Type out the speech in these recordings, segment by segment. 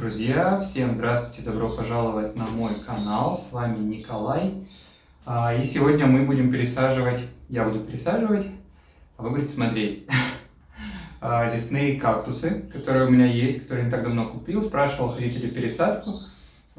Друзья, всем здравствуйте, добро пожаловать на мой канал, с вами Николай. И сегодня мы будем пересаживать, я буду пересаживать, а вы будете смотреть лесные кактусы, которые у меня есть, которые не так давно купил. Спрашивал, хотите ли пересадку,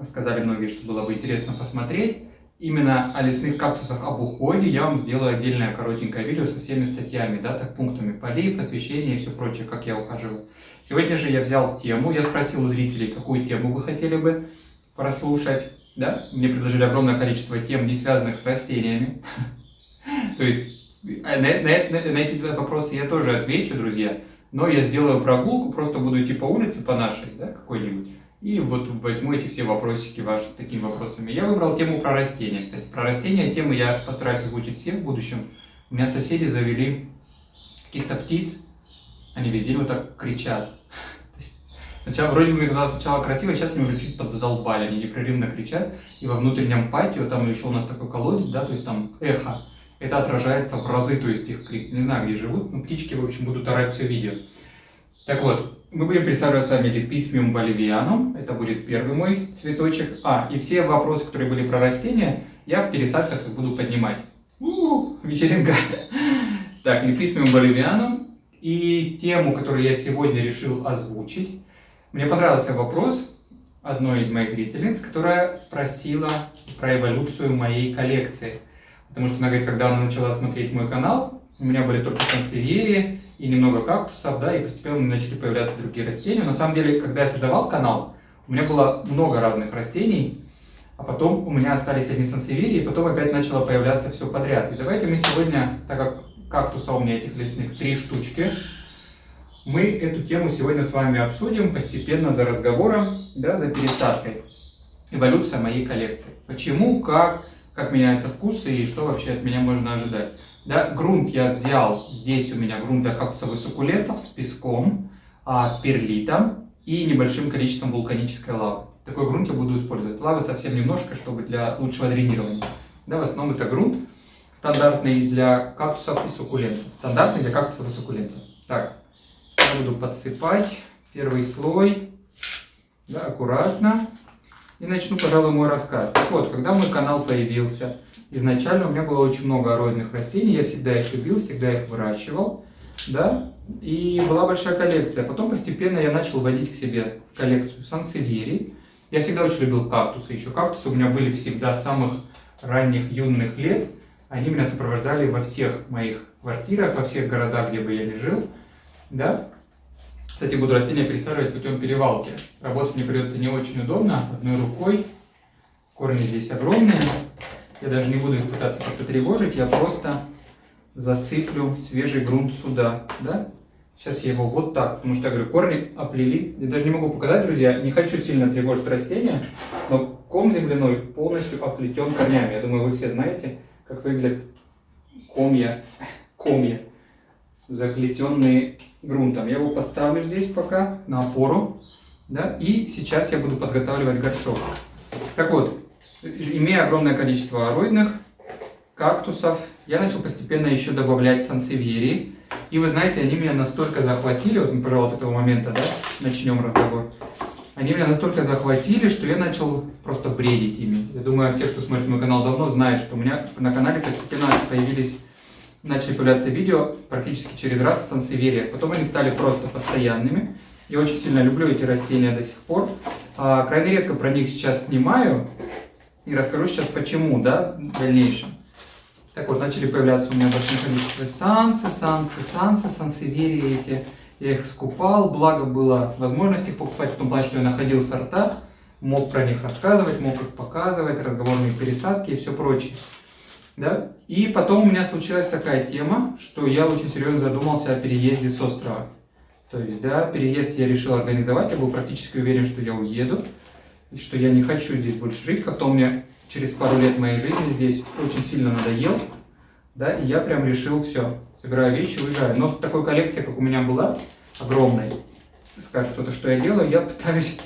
сказали многие, что было бы интересно посмотреть. Именно о лесных кактусах, об уходе я вам сделаю отдельное коротенькое видео со всеми статьями, да, так пунктами: полив, освещение и все прочее, как я ухаживаю. Сегодня же я взял тему, я спросил у зрителей, какую тему вы хотели бы прослушать, да? Мне предложили огромное количество тем, не связанных с растениями. То есть на эти вопросы я тоже отвечу, друзья, но я сделаю прогулку, просто буду идти по улице, по нашей, да, какой-нибудь. И вот возьму эти все вопросики ваши с такими вопросами. Я выбрал тему про растения. Кстати, про растения темы я постараюсь озвучить все в будущем. У меня соседи завели каких-то птиц. Они везде вот так кричат. Сначала вроде бы мне казалось сначала красиво, сейчас они уже чуть подзадолбали. Они непрерывно кричат. И во внутреннем патио, там еще у нас такой колодец, да, то есть там эхо. Это отражается в разы, то есть их крик. Не знаю, где живут, но птички, в общем, будут орать все видео. Так вот. Мы будем пересаживать с вами Lephismium bolivianum, это будет первый мой цветочек. И все вопросы, которые были про растения, я в пересадках буду поднимать. Вечеринка. Так, Lephismium bolivianum. И тему, которую я сегодня решил озвучить. Мне понравился вопрос одной из моих зрительниц, которая спросила про эволюцию моей коллекции. Потому что она говорит, когда она начала смотреть мой канал, у меня были только сансевьерии и немного кактусов, да, и постепенно начали появляться другие растения. На самом деле, когда я создавал канал, у меня было много разных растений, а потом у меня остались одни сансевьерии, и потом опять начало появляться все подряд. И давайте мы сегодня, так как кактуса у меня этих лесных 3 штучки, мы эту тему сегодня с вами обсудим постепенно за разговором, да, за пересадкой. Эволюция моей коллекции. Почему, как меняются вкусы и что вообще от меня можно ожидать. Да, грунт я взял, здесь у меня грунт для кактусов и суккулентов с песком, перлитом и небольшим количеством вулканической лавы. Такой грунт я буду использовать. Лавы совсем немножко, чтобы для лучшего дренирования. Да, в основном это грунт стандартный для кактусов и суккулентов. Стандартный для кактусов и суккулентов. Так, я буду подсыпать первый слой, да, аккуратно. И начну, пожалуй, мой рассказ. Так вот, когда мой канал появился, изначально у меня было очень много ароидных растений, я всегда их любил, всегда их выращивал, да, и была большая коллекция. Потом постепенно я начал вводить к себе в коллекцию сансевьерий. Я всегда очень любил кактусы, еще кактусы у меня были всегда с самых ранних юных лет. Они меня сопровождали во всех моих квартирах, во всех городах, где бы я ни жил, да. Кстати, буду растения пересаживать путем перевалки. Работать мне придется не очень удобно, одной рукой. Корни здесь огромные. Я даже не буду их пытаться как-то тревожить, я просто засыплю свежий грунт сюда, да? Сейчас я его вот так, потому что, я говорю, корни оплели. Я даже не могу показать, друзья, не хочу сильно тревожить растения, но ком земляной полностью оплетен корнями. Я думаю, вы все знаете, как выглядят комья, заплетенные грунтом. Я его поставлю здесь пока на опору, да? И сейчас я буду подготавливать горшок. Так вот. Имея огромное количество ароидных кактусов, я начал постепенно еще добавлять сансевьерии. И вы знаете, они меня настолько захватили, вот мы, пожалуй, от этого момента, да, начнем разговор. Они меня настолько захватили, что я начал просто бредить ими. Я думаю, все, кто смотрит мой канал давно, знают, что у меня на канале постепенно начали появляться видео практически через раз сансевьерия. Потом они стали просто постоянными. Я очень сильно люблю эти растения до сих пор. Крайне редко про них сейчас снимаю. И расскажу сейчас почему, да, в дальнейшем. Так вот, начали появляться у меня большое количество сансевьерии эти. Я их скупал, благо было возможность их покупать, в том плане, что я находил сорта, мог про них рассказывать, мог их показывать, разговорные пересадки и все прочее. Да? И потом у меня случилась такая тема, что я очень серьезно задумался о переезде с острова. То есть, да, переезд я решил организовать, я был практически уверен, что я уеду. И что я не хочу здесь больше жить, как-то он мне через пару лет моей жизни здесь очень сильно надоел, да, и я прям решил, все, собираю вещи, уезжаю. Но с такой коллекцией, как у меня была, огромной, скажет кто-то, что я делаю, я пытаюсь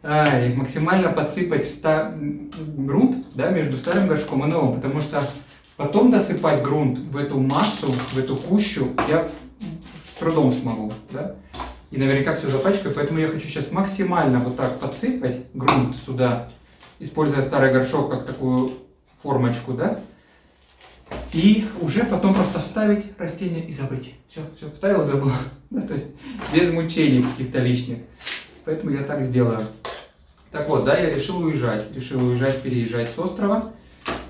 максимально подсыпать грунт, да, между старым горшком и новым, потому что потом досыпать грунт в эту массу, в эту кущу я с трудом смогу, да. и наверняка все запачкаю, поэтому я хочу сейчас максимально вот так подсыпать грунт сюда, используя старый горшок как такую формочку, да, и уже потом просто вставить растение и забыть. Все, вставил и забыл, да, то есть без мучений каких-то лишних, поэтому я так сделаю. Так вот, да, я решил уезжать, переезжать с острова.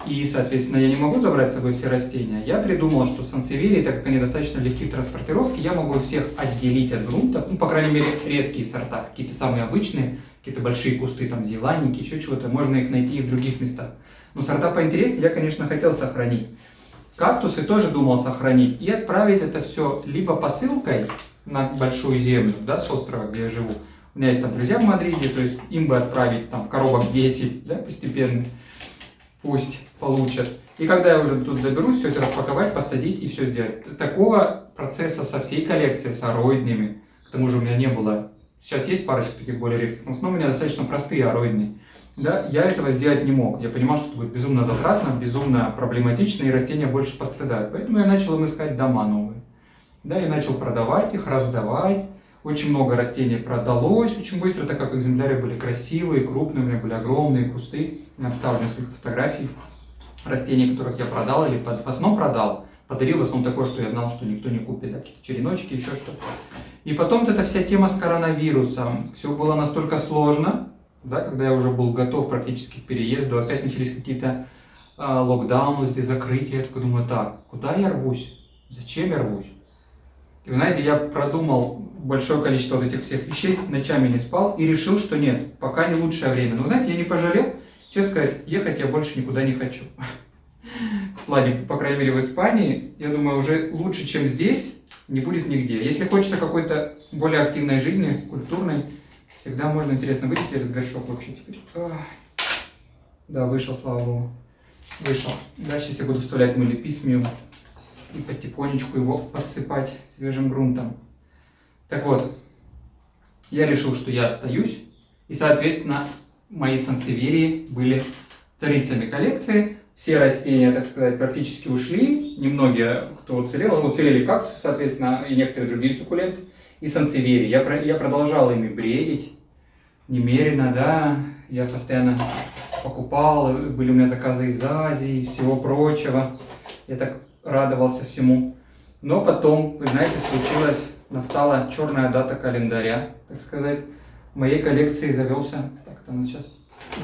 И, соответственно, я не могу забрать с собой все растения. Я придумал, что сансеверии, так как они достаточно легки в транспортировке, я могу всех отделить от грунта. Ну, по крайней мере, редкие сорта. Какие-то самые обычные, какие-то большие кусты, там, зеланники, еще чего-то. Можно их найти и в других местах. Но сорта поинтереснее я, конечно, хотел сохранить. Кактусы тоже думал сохранить. И отправить это все либо посылкой на большую землю, да, с острова, где я живу. У меня есть там друзья в Мадриде, то есть им бы отправить там коробок 10, да, постепенно. Пусть получат. И когда я уже тут доберусь, все это распаковать, посадить и все сделать. Такого процесса со всей коллекцией, с ароидными, к тому же у меня не было. Сейчас есть парочка таких более редких, но в основном у меня достаточно простые ароидные. Да, я этого сделать не мог. Я понимал, что это будет безумно затратно, безумно проблематично, и растения больше пострадают. Поэтому я начал им искать дома новые. Да, и начал продавать их, раздавать. Очень много растений продалось очень быстро, так как экземпляры были красивые, крупные, у меня были огромные кусты. Я вставлю несколько фотографий растений, которых я продал или в основном продал. Подарил в основном такое, что я знал, что никто не купит, да, какие-то череночки, еще что-то. И потом вот эта вся тема с коронавирусом. Все было настолько сложно, да, когда я уже был готов практически к переезду, опять начались какие-то локдауны, эти закрытия. Я такой думаю, так, куда я рвусь? Зачем я рвусь? И вы знаете, я продумал большое количество вот этих всех вещей, ночами не спал и решил, что нет, пока не лучшее время. Но знаете, я не пожалел, честно сказать, ехать я больше никуда не хочу. В плане, по крайней мере, в Испании, я думаю, уже лучше, чем здесь, не будет нигде. Если хочется какой-то более активной жизни, культурной, всегда можно, интересно, выйти этот горшок вообще теперь. Да, вышел, слава богу. Вышел. Дальше я буду вставлять мелиписмию и потихонечку его подсыпать свежим грунтом. Так вот, я решил, что я остаюсь, и, соответственно, мои сансеверии были царицами коллекции. Все растения, так сказать, практически ушли, немногие, кто уцелел, уцелели кактусы, соответственно, и некоторые другие суккуленты, и сансеверии. Я продолжал ими бредить, немерено, да, я постоянно покупал, были у меня заказы из Азии, из всего прочего, я так радовался всему. Но потом, вы знаете, настала черная дата календаря, так сказать. В моей коллекции завелся. Так, там сейчас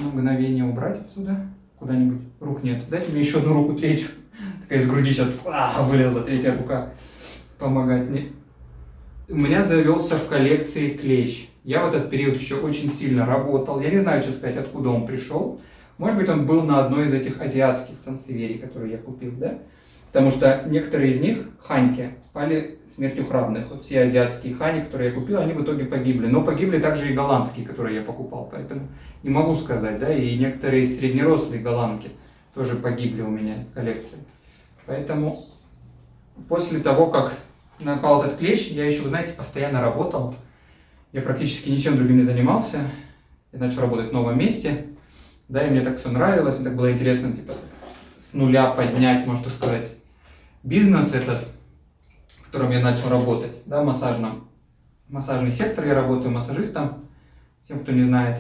на мгновение убрать отсюда. Куда-нибудь. Рук нет. Дайте мне еще одну руку, третью. Такая из груди сейчас вылезла третья рука. Помогать мне. У меня завелся в коллекции клещ. Я в этот период еще очень сильно работал. Я не знаю, что сказать, откуда он пришел. Может быть, он был на одной из этих азиатских сансеверий, которые я купил, да? Потому что некоторые из них, ханьки, пали смертью храбных. Вот все азиатские хани, которые я купил, они в итоге погибли. Но погибли также и голландские, которые я покупал. Поэтому не могу сказать, да, и некоторые среднерослые голландки тоже погибли у меня в коллекции. Поэтому после того, как напал этот клещ, я еще, вы знаете, постоянно работал. Я практически ничем другим не занимался. Я начал работать в новом месте. Да, и мне так все нравилось, мне так было интересно, типа, с нуля поднять, можно сказать, бизнес этот, в котором я начал работать, да, массажный сектор, я работаю массажистом, всем, кто не знает.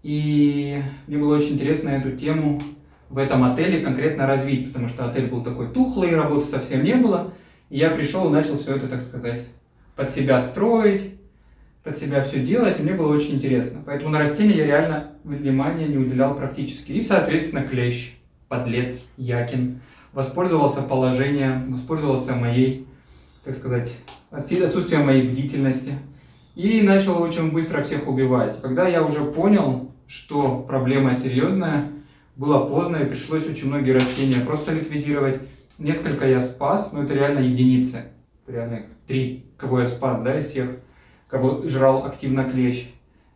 И мне было очень интересно эту тему в этом отеле конкретно развить, потому что отель был такой тухлый, работы совсем не было. И я пришел и начал все это, так сказать, под себя строить, под себя все делать, и мне было очень интересно. Поэтому на растения я реально внимания не уделял практически. И, соответственно, клещ, подлец, Якин, воспользовался положением, воспользовался моей, так сказать, отсутствием моей бдительности и начал очень быстро всех убивать. Когда я уже понял, что проблема серьезная, было поздно и пришлось очень многие растения просто ликвидировать. Несколько я спас, но это реально единицы, реально 3, кого я спас, да, из всех, кого жрал активно клещ.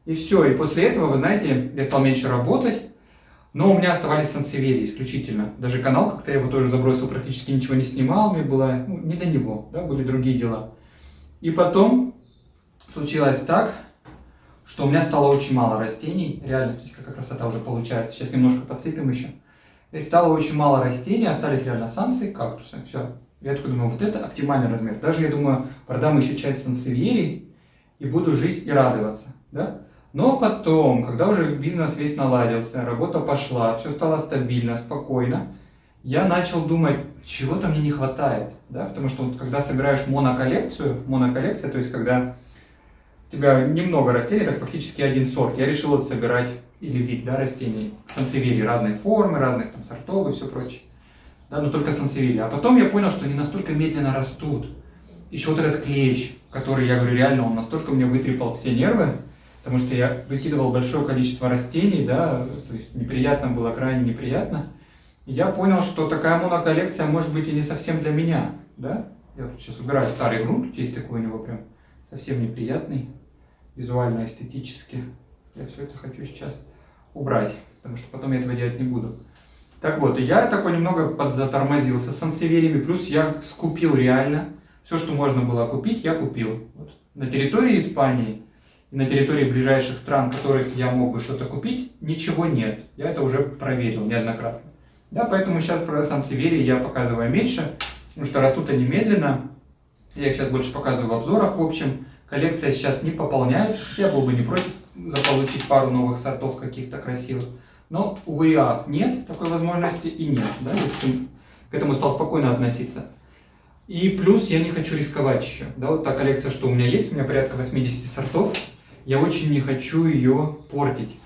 И все, и после этого, вы знаете, я стал меньше работать, но у меня оставались сансеверии исключительно. Даже канал как-то я его тоже забросил, практически ничего не снимал, мне было не до него, да, были другие дела. И потом случилось так, что у меня стало очень мало растений, реально, смотрите, какая красота уже получается, сейчас немножко подсыпем еще. И стало очень мало растений, остались реально сансы, кактусы, все. Я такой думаю, вот это оптимальный размер. Даже, я думаю, продам еще часть сансевьерий, и буду жить и радоваться, да? Но потом, когда уже бизнес весь наладился, работа пошла, все стало стабильно, спокойно, я начал думать, чего-то мне не хватает, да? Потому что вот, когда собираешь моноколлекция, то есть когда у тебя немного растений, это фактически один сорт, я решил вот собирать, или вид, да, растений, сансеверии разной формы, разных там сортов и все прочее, да, но только сансеверии. А потом я понял, что они настолько медленно растут, еще вот этот клещ, который, я говорю, реально, он настолько мне вытрепал все нервы, потому что я выкидывал большое количество растений, да, то есть неприятно было, крайне неприятно. И я понял, что такая моноколлекция может быть и не совсем для меня, да. Я тут сейчас убираю старый грунт, есть такой у него прям совсем неприятный, визуально, эстетически. Я все это хочу сейчас убрать, потому что потом я этого делать не буду. Так вот, и я такой немного подзатормозился с сансевериями, плюс я скупил реально. Все, что можно было купить, я купил. Вот. На территории Испании и на территории ближайших стран, в которых я мог бы что-то купить, ничего нет. Я это уже проверил неоднократно. Да, поэтому сейчас про сансеверии я показываю меньше, потому что растут они медленно. Я их сейчас больше показываю в обзорах. В общем, коллекция сейчас не пополняется. Я был бы не против заполучить пару новых сортов каких-то красивых. Но, увы и ах, нет такой возможности и нет. Да, если к этому стал спокойно относиться. И плюс я не хочу рисковать еще. Да, вот та коллекция, что у меня есть, у меня порядка 80 сортов. Я очень не хочу ее портить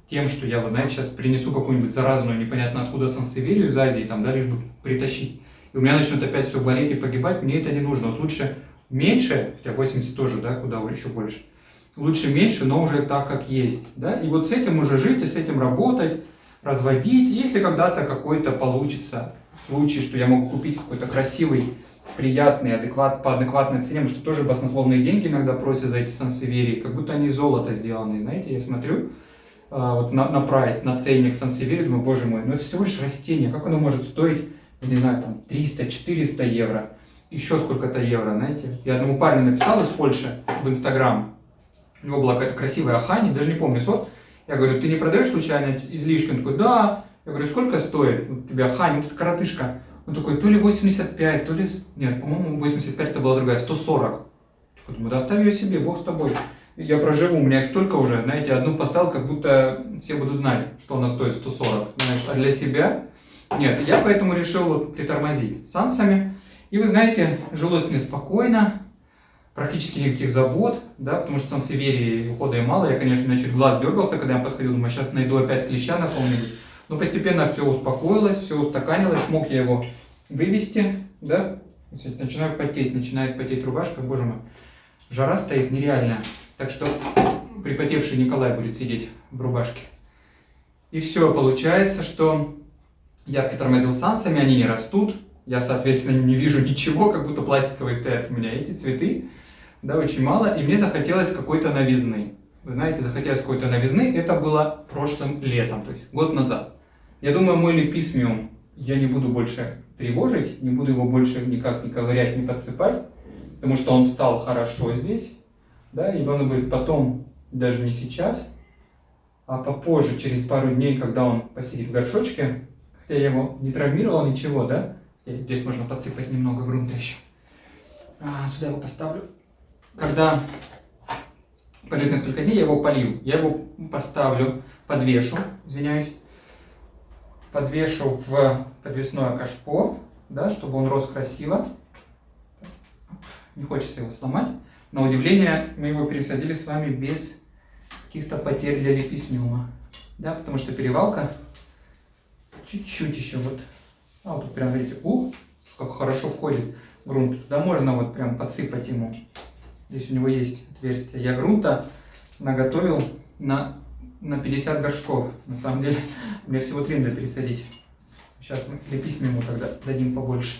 тем, что я, вот, знаете, сейчас принесу какую-нибудь заразную, непонятно откуда сансеверию из Азии, там, да, лишь бы притащить. И у меня начнет опять все болеть и погибать, мне это не нужно. Вот лучше меньше, хотя 80 тоже, да, куда еще больше. Лучше меньше, но уже так, как есть. Да? И вот с этим уже жить, и с этим работать, разводить. Если когда-то какой-то получится случай, что я могу купить какой-то красивый, приятный, по адекватной цене, потому что тоже баснословные деньги иногда просят за эти сансеверии, как будто они из золота сделаны. Знаете, я смотрю вот на прайс, на ценник сансеверии, думаю, боже мой, ну это всего лишь растение, как оно может стоить, я не знаю, там 300-400 евро, еще сколько-то евро, знаете. Я одному парню написал из Польши в Инстаграм, у него была какая-то красивая ахани, даже не помню сорт. Я говорю, ты не продаешь случайно излишки? Он такой, да. Я говорю, сколько стоит у тебя ахани? Вот эта коротышка. Он такой, то ли 85, то ли... Нет, по-моему, 85 это была другая, 140. Я думаю, да оставь ее себе, бог с тобой. Я проживу, у меня их столько уже, знаете, одну поставил, как будто все будут знать, что она стоит 140. Знаешь, а для себя... Нет, я поэтому решил притормозить с сансами. И вы знаете, жилось мне спокойно. Практически никаких забот, да, потому что сансеверии ухода и мало. Я, конечно, чуть глаз дергался, когда я подходил, думаю, сейчас найду опять клеща на кого-нибудь. Но постепенно все успокоилось, все устаканилось, смог я его вывести, да. Начинает потеть рубашка, боже мой. Жара стоит нереальная. Так что припотевший Николай будет сидеть в рубашке. И все, получается, что я притормозил с сансами, они не растут. Я, соответственно, не вижу ничего, как будто пластиковые стоят у меня эти цветы. Да, очень мало, и мне захотелось какой-то новизны. Вы знаете, захотелось какой-то новизны, это было прошлым летом, то есть год назад. Я думаю, мой леписмиум я не буду больше тревожить, не буду его больше никак не ковырять, не подсыпать, потому что он встал хорошо здесь, да, и он будет потом, даже не сейчас, а попозже, через пару дней, когда он посидит в горшочке, хотя я его не травмировал, ничего, да, здесь можно подсыпать немного грунта еще. Сюда его поставлю. Когда пройдет несколько дней, я его полью. Я его поставлю, подвешу, извиняюсь, подвешу в подвесное кашпо, да, чтобы он рос красиво. Не хочется его сломать. На удивление, мы его пересадили с вами без каких-то потерь для леписмиума. Да, потому что перевалка чуть-чуть еще вот. Вот тут прям, видите, как хорошо входит грунт. Сюда можно вот прям подсыпать ему. Здесь у него есть отверстие. Я грунта наготовил на 50 горшков. На самом деле, мне всего 3 надо пересадить. Сейчас мы леписмиуму тогда дадим побольше.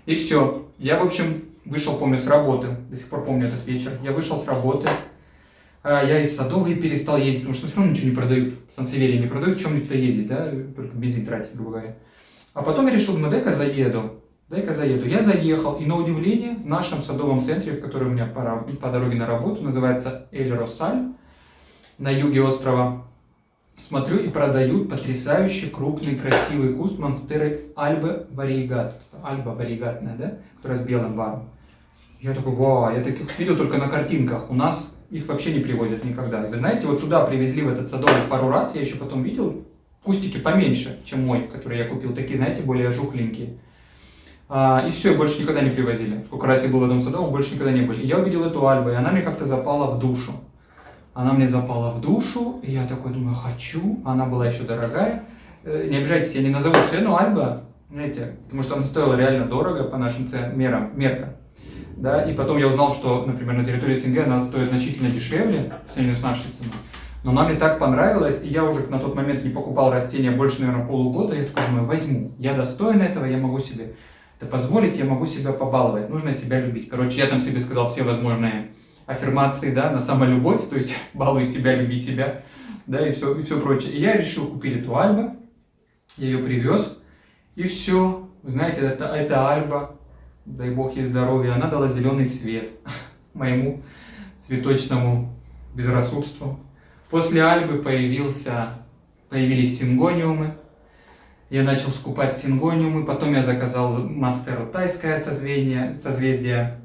И все. Я, в общем, вышел, помню, с работы. До сих пор помню этот вечер. Я вышел с работы. Я и в садовые перестал ездить, потому что все равно ничего не продают. Сансеверии не продают, чем-нибудь ездить, да? Только бензин тратить, грубо говоря. А потом я решил, дай-ка заеду. Я заехал, и на удивление в нашем садовом центре, в который у меня по дороге на работу, называется Эль Росаль, на юге острова, смотрю, и продают потрясающий крупный красивый куст монстеры Альба вариегат. Альба вариегатная, да? Которая с белым варом. Я такой, вау, я таких видел только на картинках. У нас их вообще не привозят никогда. И вы знаете, вот туда привезли в этот садовник пару раз, я еще потом видел кустики поменьше, чем мой, который я купил, такие, знаете, более жухленькие. И все, больше никогда не привозили. Сколько раз я был в этом саду, больше никогда не были. И я увидел эту Альбу, и она мне как-то запала в душу. Она мне запала в душу, и я такой думаю, хочу. Она была еще дорогая. Не обижайтесь, я не назову цену Альба, знаете, потому что она стоила реально дорого по нашим меркам. Да? И потом я узнал, что, например, на территории СНГ она стоит значительно дешевле по сравнению с нашей ценой. Но она мне так понравилась, и я уже на тот момент не покупал растения больше, наверное, полугода. Я такой думаю, возьму. Я достоин этого, я могу себе это позволить, я могу себя побаловать. Нужно себя любить. Короче, я там себе сказал все возможные аффирмации, да, на самолюбовь, то есть балуй себя, люби себя, да, и все прочее. И я решил купить эту Альбу, я ее привез, и все. Вы знаете, эта Альба, дай бог ей здоровья, она дала зеленый свет моему цветочному безрассудству. После Альбы появились сингониумы. Я начал скупать сингониумы, потом я заказал Мастеру тайское созвездие,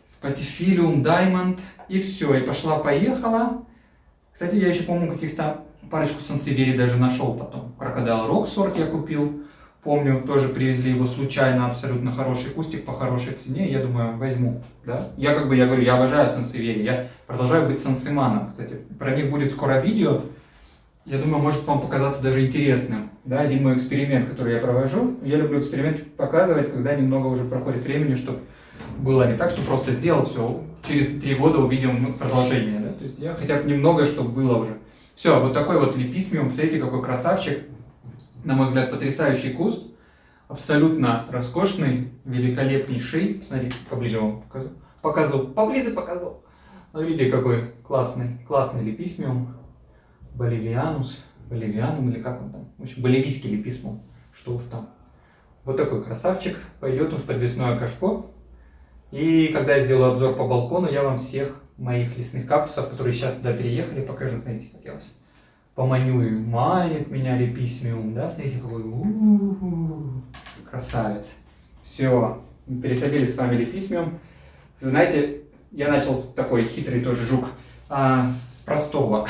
Спатифилиум, Даймонд, и все, и пошла-поехала. Кстати, я еще, по-моему, каких-то парочку сансевери даже нашел потом. Крокодайл Рок сорт я купил, помню, тоже привезли его случайно, абсолютно хороший кустик по хорошей цене, я думаю, возьму, да. Я говорю, я обожаю сансевери, я продолжаю быть сансеманом, кстати, про них будет скоро видео. Я думаю, может вам показаться даже интересным. Да, один мой эксперимент, который я провожу. Я люблю эксперимент показывать, когда немного уже проходит времени, чтобы было не так, что просто сделал все, через 3 года увидим продолжение. Да? То есть я хотя бы немного, чтобы было уже. Все, вот такой вот леписмиум. Смотрите, какой красавчик. На мой взгляд, потрясающий куст. Абсолютно роскошный, великолепнейший. Смотрите, поближе вам покажу. Поближе покажу. Смотрите, какой классный леписмиум. Боливианум, или как он там, в общем, боливийский леписмум, что уж там. Вот такой красавчик, пойдет он в подвесное кашпо. И когда я сделаю обзор по балкону, я вам всех моих лесных кактусов, которые сейчас туда переехали, покажу. Смотрите, как я вас поманю, и манит меня леписмиум, да, смотрите, какой красавец. Все, пересадили с вами леписмиум. Знаете, я начал такой хитрый тоже жук с простого.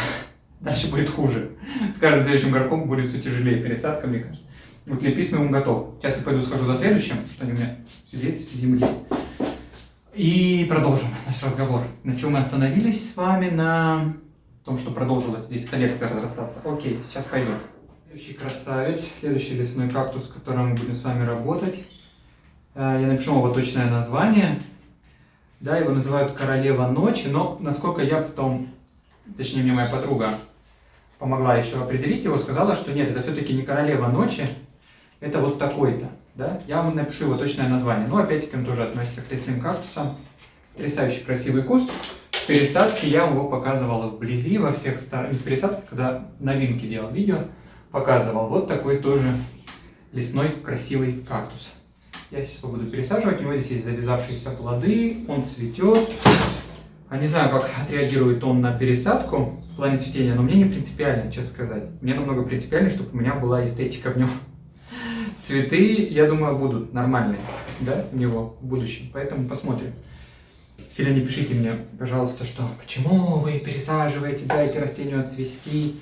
Дальше будет хуже. С каждым следующим горком будет все тяжелее пересадка, мне кажется. Вот леписмиум готов. Сейчас я пойду схожу за следующим, что они у меня здесь, в земле. И продолжим наш разговор. На чем мы остановились с вами? На том, что продолжилась здесь коллекция разрастаться. Окей, сейчас пойду. Следующий красавец, следующий лесной кактус, с которым мы будем с вами работать. Я напишу его точное название. Да, его называют Королева ночи, но насколько я потом... Точнее, мне моя подруга помогла еще определить его, сказала, что нет, это все-таки не Королева ночи, это вот такой-то, да? Я вам напишу его точное название. Но опять-таки он тоже относится к лесным кактусам. Потрясающий красивый куст. В пересадке я его показывал вблизи, во всех сторонах. Не в пересадке, когда новинки делал видео, показывал. Вот такой тоже лесной красивый кактус. Я сейчас его буду пересаживать, у него здесь есть завязавшиеся плоды, он цветет. Не знаю, как отреагирует он на пересадку в плане цветения, но мне не принципиально, честно сказать. Мне намного принципиально, чтобы у меня была эстетика в нем. Цветы, я думаю, будут нормальные, да, у него в будущем, поэтому посмотрим. Сильно не пишите мне, пожалуйста, что почему вы пересаживаете, дайте растению отцвести.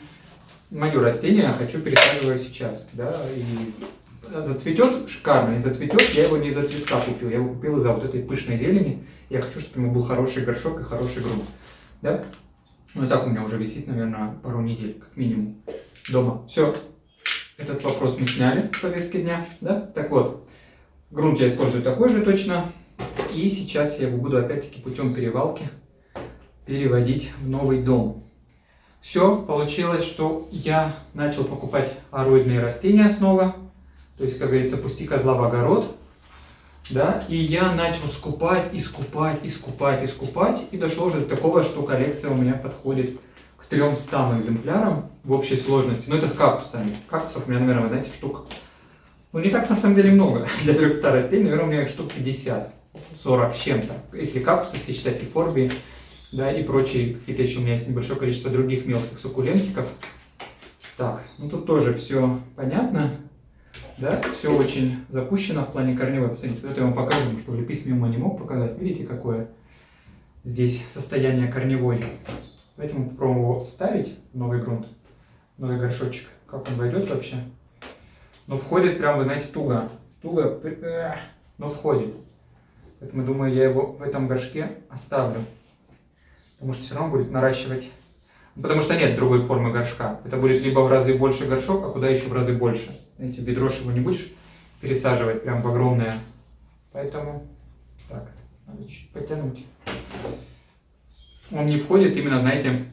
Мое растение я хочу пересаживать сейчас, да, и зацветет шикарно, и зацветет, я его не из-за цветка купил, я его купил из-за вот этой пышной зелени. Я хочу, чтобы ему был хороший горшок и хороший грунт, да? Ну и так у меня уже висит, наверное, пару недель, как минимум, дома. Все, этот вопрос мы сняли с повестки дня, да? Так вот, грунт я использую такой же точно, и сейчас я его буду опять-таки путем перевалки переводить в новый дом. Все, получилось, что я начал покупать ароидные растения снова. То есть, как говорится, пусти козла в огород. Да? И я начал скупать, и дошло уже до такого, что коллекция у меня подходит к 300 экземплярам в общей сложности. Но это с кактусами. Кактусов у меня, наверное, знаете, штук... Ну, не так на самом деле много для 300 растений. Наверное, у меня штук 50, 40 с чем-то. Если кактусы все считать и форби, да, и прочие, какие-то еще у меня есть небольшое количество других мелких суккулентиков. Так, ну тут тоже все понятно. Да, все очень запущено в плане корневой. Посмотрите, это я вам покажу, что леписмиума не мог показать. Видите, какое здесь состояние корневой. Давайте мы попробуем его вставить в новый грунт, новый горшочек. Как он войдет вообще? Но входит прям, вы знаете, туго, но входит. Поэтому, думаю, я его в этом горшке оставлю. Потому что все равно будет наращивать. Потому что нет другой формы горшка. Это будет либо в разы больше горшок, а куда еще в разы больше. Знаете, в ведро его не будешь пересаживать прям в огромное. Поэтому, так, надо чуть потянуть. Он не входит именно, знаете,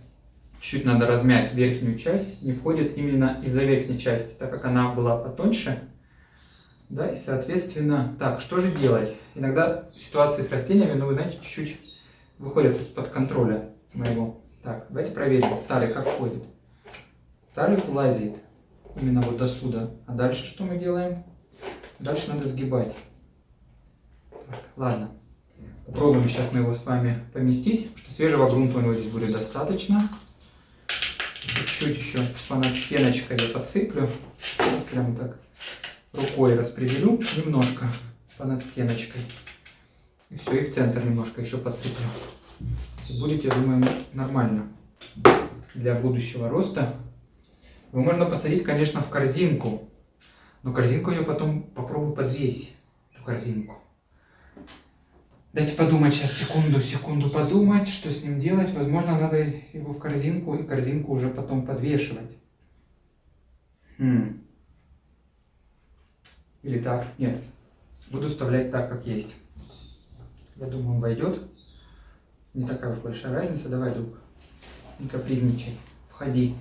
чуть надо размять верхнюю часть. Не входит именно из-за верхней части, так как она была потоньше. Да, и соответственно, так, что же делать? Иногда ситуации с растениями, ну вы знаете, чуть-чуть выходят из-под контроля моего. Так, давайте проверим, старый как входит. Старый влазит именно вот до сюда. А дальше что мы делаем? Дальше надо сгибать. Так, ладно. Попробуем сейчас мы его с вами поместить, потому что свежего грунта у него здесь будет достаточно. Чуть-чуть еще по-над стеночкой я подсыплю. Вот прям так рукой распределю немножко по-над стеночкой. И все, и в центр немножко еще подсыплю. И будет, я думаю, нормально для будущего роста. Его можно посадить, конечно, в корзинку. Но корзинку ее потом попробую подвесить. Эту корзинку. Дайте подумать сейчас, секунду подумать, что с ним делать. Возможно, надо его в корзинку и корзинку уже потом подвешивать. Или так. Нет. Буду вставлять так, как есть. Я думаю, он войдет. Не такая уж большая разница. Давай, друг, не капризничай. Входи.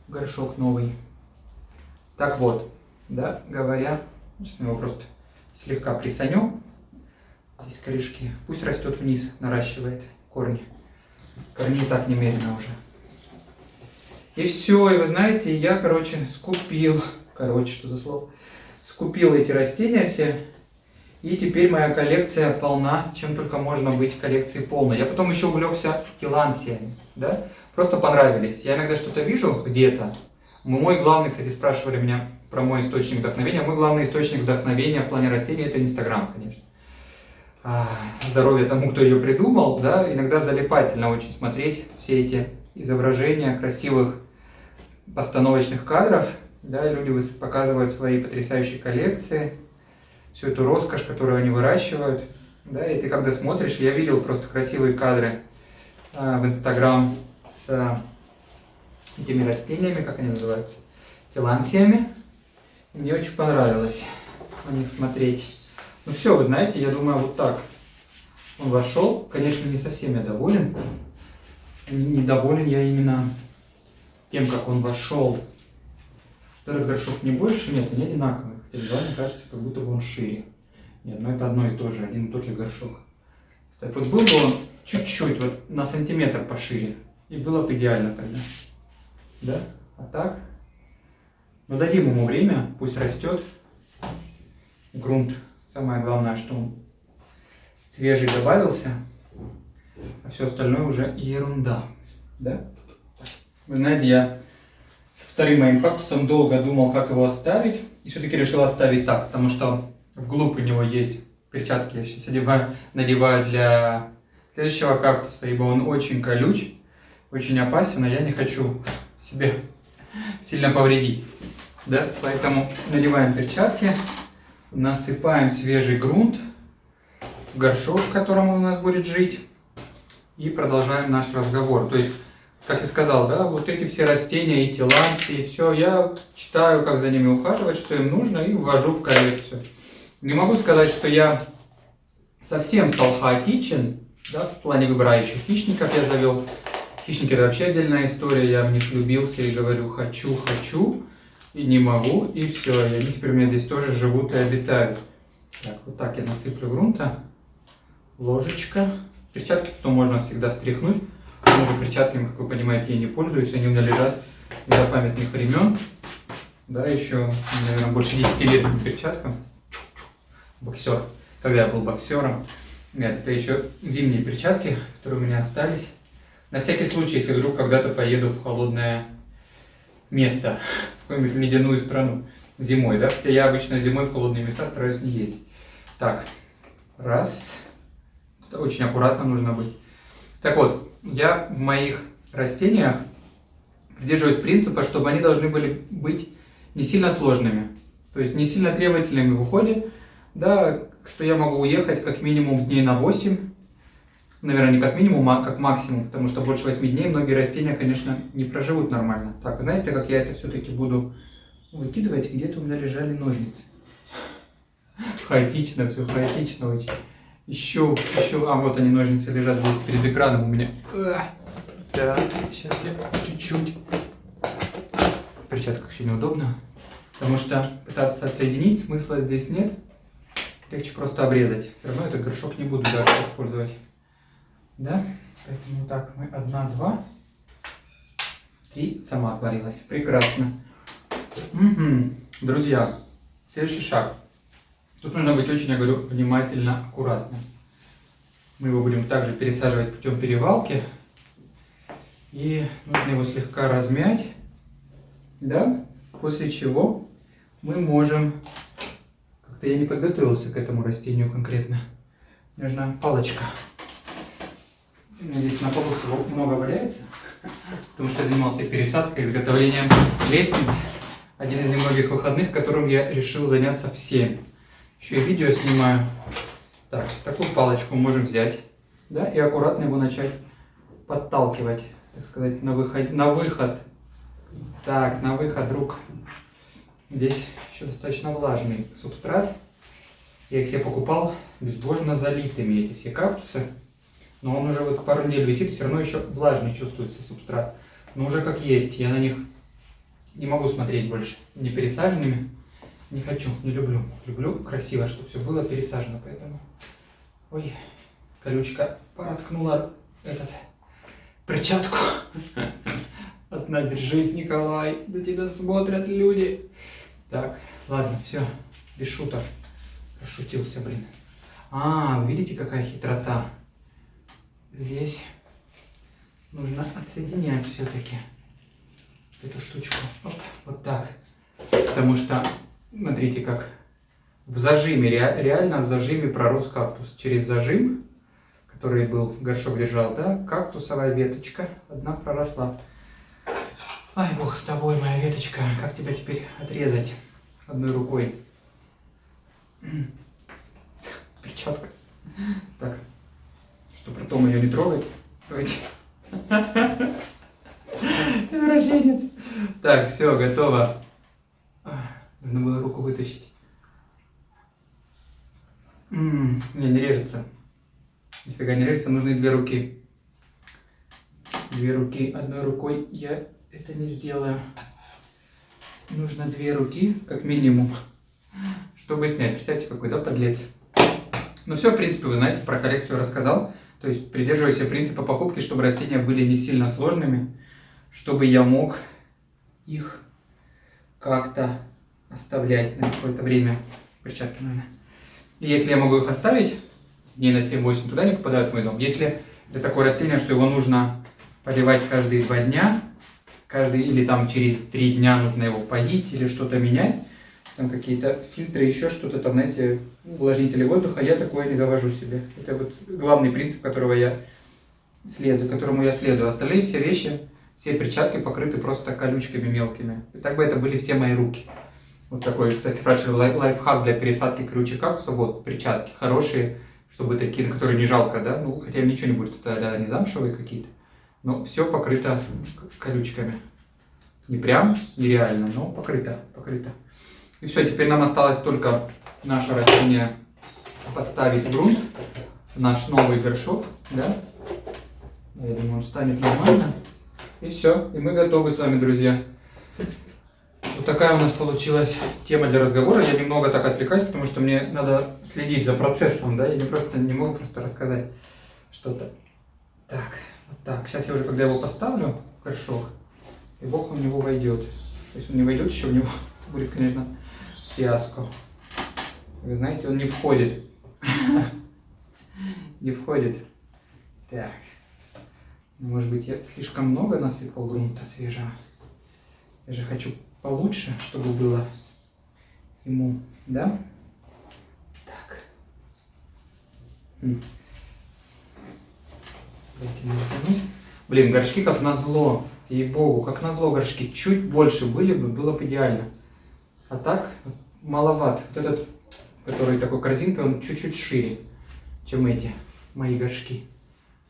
Горшок новый. Так вот, да, говоря, сейчас мы его просто слегка присанем. Здесь корешки. Пусть растет вниз, наращивает корни. Корни и так немерено уже. И все, и вы знаете, я, скупил. Что за слово? Скупил эти растения все. И теперь моя коллекция полна, чем только можно быть коллекцией полной. Я потом еще увлекся тилансиями, да? Просто понравились. Я иногда что-то вижу где-то. Мой главный, кстати, спрашивали меня про мой источник вдохновения. Мой главный источник вдохновения в плане растений — это Инстаграм, конечно. Здоровье тому, кто ее придумал, да? Иногда залипательно очень смотреть все эти изображения красивых постановочных кадров. Да, и люди показывают свои потрясающие коллекции, всю эту роскошь, которую они выращивают. Да, и ты когда смотришь, я видел просто красивые кадры в Инстаграм с этими растениями, как они называются, тилансиями. И мне очень понравилось на них смотреть. Ну все, вы знаете, я думаю, вот так он вошел. Конечно, не совсем я доволен. Недоволен я именно тем, как он вошел. Второй горшок не больше, нет, они одинаковые. Хотя два, мне кажется, как будто бы он шире. Нет, но это одно и то же, один и тот же горшок. Так вот был бы он чуть-чуть, вот на сантиметр пошире, и было бы идеально тогда. Да? А так? Но дадим ему время, пусть растет. Грунт. Самое главное, что он свежий добавился, а все остальное уже ерунда. Да? Вы знаете, я с вторым моим кактусом долго думал, как его оставить. И все-таки решил оставить так, потому что вглубь у него есть перчатки. Я сейчас надеваю для следующего кактуса, ибо он очень колюч, очень опасен, а я не хочу себе сильно повредить. Да? Поэтому надеваем перчатки, насыпаем свежий грунт в горшок, в котором он у нас будет жить, и продолжаем наш разговор. То есть, как я сказал, да, вот эти все растения и тилансии, все, я читаю, как за ними ухаживать, что им нужно, и ввожу в коллекцию. Не могу сказать, что я совсем стал хаотичен, да, в плане выбора. Еще хищников я завел. Хищники — это вообще отдельная история, я в них влюбился и говорю хочу, и не могу, и все, и они теперь у меня здесь тоже живут и обитают. Так, вот так я насыплю грунта, ложечка. Перчатки потом можно всегда стряхнуть. Но уже перчатками, как вы понимаете, я не пользуюсь, они у меня лежат с запамятных времен. Да, еще, наверное, больше 10 лет этим перчаткам. Боксер. Когда я был боксером. Нет, это еще зимние перчатки, которые у меня остались. На всякий случай, если вдруг когда-то поеду в холодное место, в какую-нибудь ледяную страну зимой, да? Хотя я обычно зимой в холодные места стараюсь не ездить. Так, раз. Это очень аккуратно нужно быть. Так вот, я в моих растениях придерживаюсь принципа, чтобы они должны были быть не сильно сложными. То есть не сильно требовательными в уходе. Да, что я могу уехать как минимум дней на 8. Наверное, не как минимум, а как максимум. Потому что больше 8 дней многие растения, конечно, не проживут нормально. Так, знаете, как я это все-таки буду выкидывать? Где-то у меня лежали ножницы. Хаотично, все хаотично очень. Еще, а вот они, ножницы, лежат здесь перед экраном у меня. Так, сейчас я чуть-чуть. В перчатках еще неудобно, потому что пытаться отсоединить смысла здесь нет. Легче просто обрезать. Все равно этот горшок не буду дальше использовать. Да? Поэтому так, мы 1, 2, 3, сама отварилась. Прекрасно. Угу. Друзья, следующий шаг. Тут нужно быть очень, я говорю, внимательно, аккуратно. Мы его будем также пересаживать путем перевалки. И нужно его слегка размять. Да? После чего мы можем... Как-то я не подготовился к этому растению конкретно. Нужна палочка. У меня здесь на полу всего много валяется, потому что я занимался пересадкой, изготовлением лестниц. Один из немногих выходных, которым я решил заняться всем. Еще и видео снимаю. Так, такую палочку можем взять, да, и аккуратно его начать подталкивать, так сказать, на выход. Так, на выход, друг. Здесь еще достаточно влажный субстрат. Я их все покупал безбожно залитыми, эти все кактусы. Но он уже вот пару недель висит, все равно еще влажный чувствуется субстрат. Но уже как есть, я на них не могу смотреть больше. Не пересаженными. Не хочу, не люблю. Люблю красиво, чтобы все было пересажено, поэтому... Ой, колючка проткнула перчатку. Одна, держись, Николай, на тебя смотрят люди. Так, ладно, все, без шуток. Прошутился, блин. А, вы видите, какая хитрота? Здесь нужно отсоединять все-таки эту штучку. Оп, вот так. Потому что, смотрите, как в зажиме, реально в зажиме пророс кактус. Через зажим, который был, горшок держал, да, кактусовая веточка одна проросла. Ай, бог с тобой, моя веточка. Как тебя теперь отрезать одной рукой? Перчатка. Так, что потом ее не трогать. Давайте. Извращенец. Так, все, готово. Нужно было руку вытащить. Не режется. Нифига не режется, нужны 2 руки. 2 руки. Одной рукой я это не сделаю. Нужно 2 руки, как минимум, чтобы снять. Представьте, какой, да, подлец. Ну все, в принципе, вы знаете, про коллекцию рассказал. То есть придерживаюсь я принципа покупки, чтобы растения были не сильно сложными, чтобы я мог их как-то оставлять на какое-то время. Перчатки нужны. И если я могу их оставить, дней на 7-8, туда не попадают в мой дом. Если это такое растение, что его нужно поливать каждые 2 дня, или там через 3 дня нужно его поить или что-то менять, там какие-то фильтры, еще что-то там, знаете, увлажнители воздуха, я такое не завожу себе. Это вот главный принцип, которому я следую. Остальные все вещи, все перчатки покрыты просто колючками мелкими. И так бы это были все мои руки. Вот такой, кстати, спрашивали, лайфхак для пересадки колючих кактусов. Вот, перчатки хорошие, чтобы такие, на которые не жалко, да? Ну, хотя им ничего не будет, это они замшевые какие-то. Но все покрыто колючками. Не прям, нереально, но покрыто. И все, теперь нам осталось только наше растение поставить в грунт, в наш новый горшок, да? Я думаю, он станет нормально. И все, и мы готовы с вами, друзья. Вот такая у нас получилась тема для разговора. Я немного так отвлекаюсь, потому что мне надо следить за процессом, да? Я не могу просто рассказать что-то. Так, вот так. Сейчас я уже, когда его поставлю в горшок, и Бог в него войдет. Если он не войдет, еще в него будет, конечно, фиаско. Вы знаете, он не входит. Не входит. Так. Может быть, я слишком много насыпал грунта свежего. Я же хочу получше, чтобы было ему, да? Так. Дайте мне взглянуть. Блин, горшки как назло. Ей-богу, как назло горшки. Чуть больше были бы, было бы идеально. А так, маловат. Вот этот, который такой корзинкой, он чуть-чуть шире, чем эти мои горшки.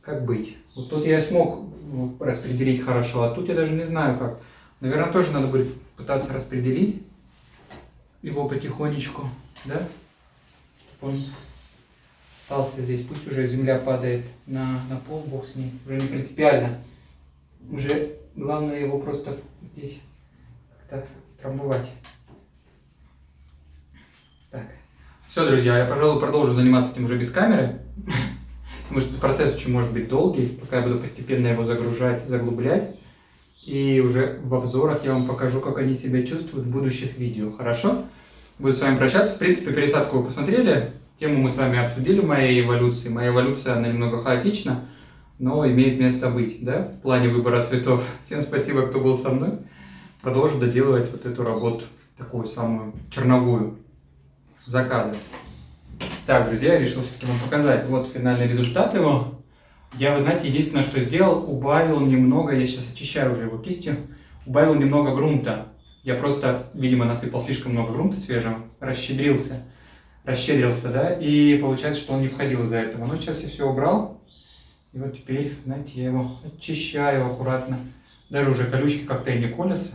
Как быть? Вот тут я смог распределить хорошо, а тут я даже не знаю как. Наверное, тоже надо будет пытаться распределить его потихонечку, да? Чтобы он остался здесь. Пусть уже земля падает на пол, бог с ней. Уже не принципиально. Уже главное его просто здесь как-то трамбовать. Так. Все, друзья, я, пожалуй, продолжу заниматься этим уже без камеры. Потому что процесс очень может быть долгий, пока я буду постепенно его загружать, заглублять. И уже в обзорах я вам покажу, как они себя чувствуют в будущих видео. Хорошо? Буду с вами прощаться. В принципе, пересадку вы посмотрели. Тему мы с вами обсудили моей эволюции. Моя эволюция, она немного хаотична, но имеет место быть, да, в плане выбора цветов. Всем спасибо, кто был со мной. Продолжу доделывать вот эту работу, такую самую черновую, за кадром. Так, друзья, я решил все-таки вам показать. Вот финальный результат его. Я, вы знаете, единственное, что сделал, убавил немного, я сейчас очищаю уже его кистью, убавил немного грунта. Я просто, видимо, насыпал слишком много грунта свежего, расщедрился, да, и получается, что он не входил из-за этого. Но сейчас я все убрал, и вот теперь, знаете, я его очищаю аккуратно. Даже уже колючки как-то и не колятся.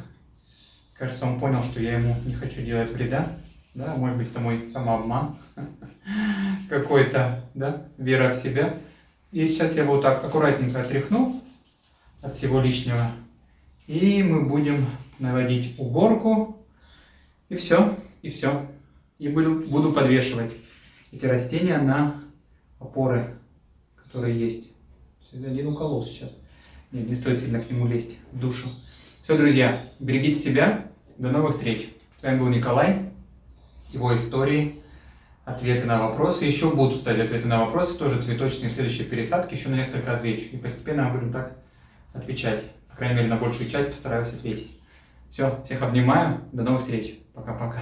Кажется, он понял, что я ему не хочу делать вреда. Да, может быть, это мой самообман какой-то, да, вера в себя. И сейчас я его вот так аккуратненько отряхну от всего лишнего. И мы будем наводить уборку. И все, и все. И буду подвешивать эти растения на опоры, которые есть. Один уколол сейчас. Нет, не стоит сильно к нему лезть в душу. Все, друзья, берегите себя. До новых встреч. С вами был Николай. Его истории, ответы на вопросы. Еще будут ставить ответы на вопросы, тоже цветочные следующие пересадки. Еще на несколько отвечу. И постепенно мы будем так отвечать. По крайней мере, на большую часть постараюсь ответить. Все, всех обнимаю. До новых встреч. Пока-пока.